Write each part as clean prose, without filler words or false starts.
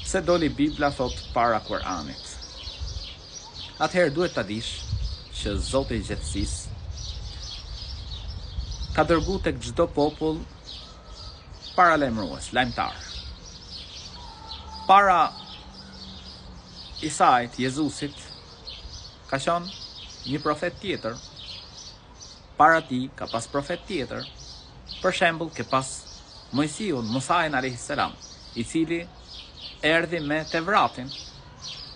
pse doli Bibla thot para Kur'anit. Atëherë duhet ta dish që Zoti i Gjithësisë ka dërguar tek çdo popull paralajmërues, lajmtar. Para Isait, Jezusit, ka qenë një profet tjetër. Para ti ka pas profet tjetër. Për shembull, ke pas Mojsiun, Musain a.s., i cili erdhi me Tevratin.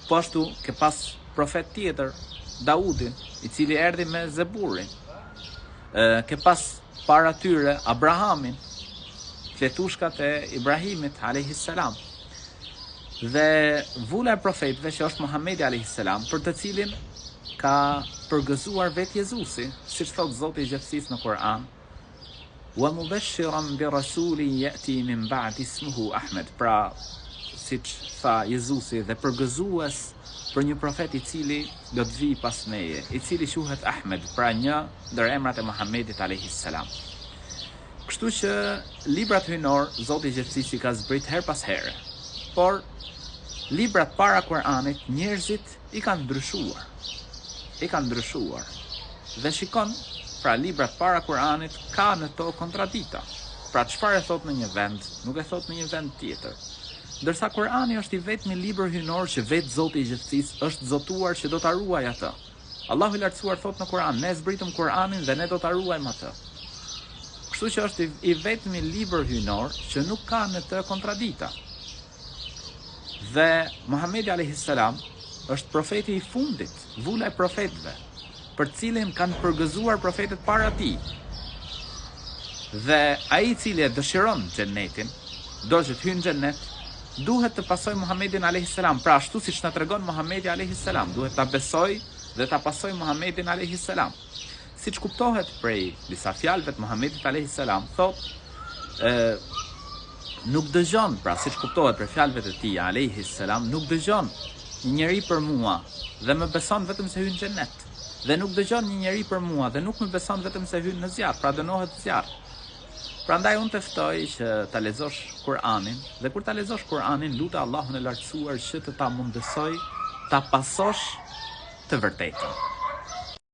Po ashtu ke pas profet tjetër, Daudin, i cili erdhi me Zeburin. Ke pas para tyre Abrahamin, fletushkat e Ibrahimit a.s. Dhe vula e profetëve që është Muhamedi a.s., për të cilin ka përgëzuar vetë Jezusi, siç thot Zoti i Gjithësisë në Kur'an, wa mubashiran bi rasulin yati min ba'di ismuhu Ahmed. Pra, siç tha Jezusi, dhe përgëzues për një profet i cili do të vijë pas meje, i cili quhet Ahmed, pra një ndër emrat e Muhamedit a.s. Kështu që librat hyjnor Zoti i Gjithësisë i ka zbrit her pas here. Por librat para Kur'anit njerëzit i kanë ndryshuar. Dhe shikon, pra librat para Kur'anit ka në to kontradikta. Pra çfarë e thot në një vend, nuk e thot në një vend tjetër. Ndërsa Kur'ani është i vetmi libër hyjnor që vetë Zoti i Gjithësisë është zotuar që do ta ruaj atë. Allahu i Lartësuar thot në Kur'an, ne zbritëm Kur'anin dhe ne do ta ruajmë atë. Kështu që është i vetmi libër hyjnor që nuk ka në të kontradikta. Dhe Muhamedi a.s. është profeti i fundit, vula e profetëve, për cilin kanë përgëzuar profetët para tij. Dhe ai i cili e dëshiron xhenetin, do që të hyjë në xhenet, duhet të pasojë Muhamedin a.s. Pra ashtu siç na tregon Muhamedi a.s. duhet ta besoj dhe ta pasojë Muhamedin a.s. Siç kuptohet prej disa fjalëve të Muhamedit a.s. thot, nuk dëgjon, pra siç kuptohet për fjalëve të tij a.s. nuk dëgjon një njeri për mua dhe më beson vetëm se hyn në xhenet. Dhe nuk dëgjon një njeri për mua dhe nuk më beson vetëm se hyn në zjarr, pra dënohet zjarr. Prandaj unë të ftoj që ta lexosh Kur'anin dhe kur ta lexosh Kur'anin lutë Allahun e Lartësuar që të ta mundësoj ta pasosh të vërtetën.